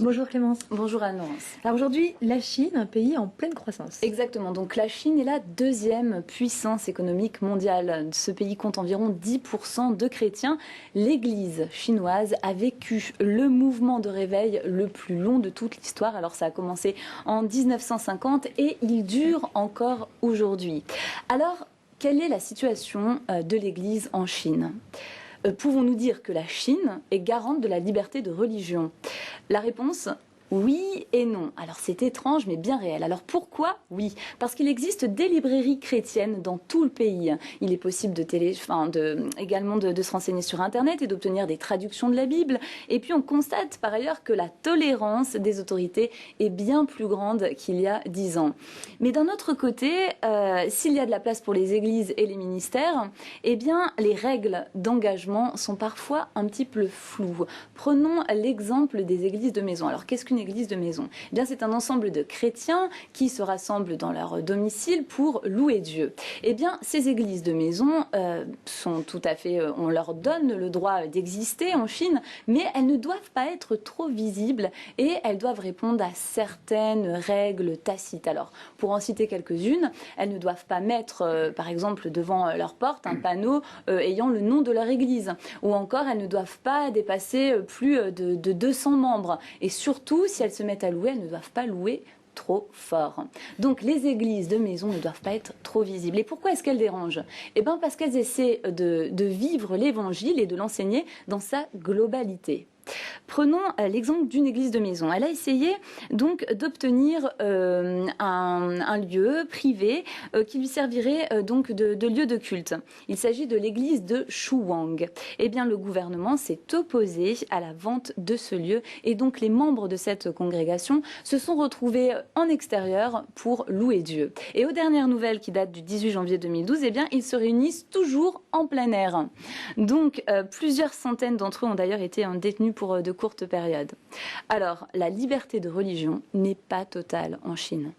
Bonjour Clémence. Bonjour Anne-Laurence. Alors aujourd'hui, la Chine, un pays en pleine croissance. Exactement, donc la Chine est la deuxième puissance économique mondiale. Ce pays compte environ 10% de chrétiens. L'Église chinoise a vécu le mouvement de réveil le plus long de toute l'histoire. Alors ça a commencé en 1950 et il dure encore aujourd'hui. Alors, quelle est la situation de l'Église en Chine ? Pouvons-nous dire que la Chine est garante de la liberté de religion? La réponse, oui et non. Alors c'est étrange mais bien réel. Alors pourquoi oui? Parce qu'il existe des librairies chrétiennes dans tout le pays. Il est possible également de se renseigner sur Internet et d'obtenir des traductions de la Bible. Et puis on constate par ailleurs que la tolérance des autorités est bien plus grande qu'il y a 10 ans. Mais d'un autre côté, s'il y a de la place pour les églises et les ministères, eh bien les règles d'engagement sont parfois un petit peu floues. Prenons l'exemple des églises de maison. Alors qu'est-ce qu'une église de maison? Eh bien, c'est un ensemble de chrétiens qui se rassemblent dans leur domicile pour louer Dieu. Eh bien, ces églises de maison sont tout à fait, on leur donne le droit d'exister en Chine, mais elles ne doivent pas être trop visibles et elles doivent répondre à certaines règles tacites. Alors, pour en citer quelques-unes, elles ne doivent pas mettre, par exemple, devant leur porte un panneau ayant le nom de leur église, ou encore elles ne doivent pas dépasser plus de 200 membres. Et surtout, si elles se mettent à louer, elles ne doivent pas louer trop fort. Donc les églises de maison ne doivent pas être trop visibles. Et pourquoi est-ce qu'elles dérangent? Eh bien parce qu'elles essaient de vivre l'évangile et de l'enseigner dans sa globalité. Prenons l'exemple d'une église de maison. Elle a essayé donc d'obtenir un lieu privé qui lui servirait donc de lieu de culte. Il s'agit de l'église de Shuang. Eh bien, le gouvernement s'est opposé à la vente de ce lieu et donc les membres de cette congrégation se sont retrouvés en extérieur pour louer Dieu. Et aux dernières nouvelles qui datent du 18 janvier 2012, eh bien, ils se réunissent toujours en plein air. Donc, plusieurs centaines d'entre eux ont d'ailleurs été détenus pour de courtes périodes. Alors, la liberté de religion n'est pas totale en Chine.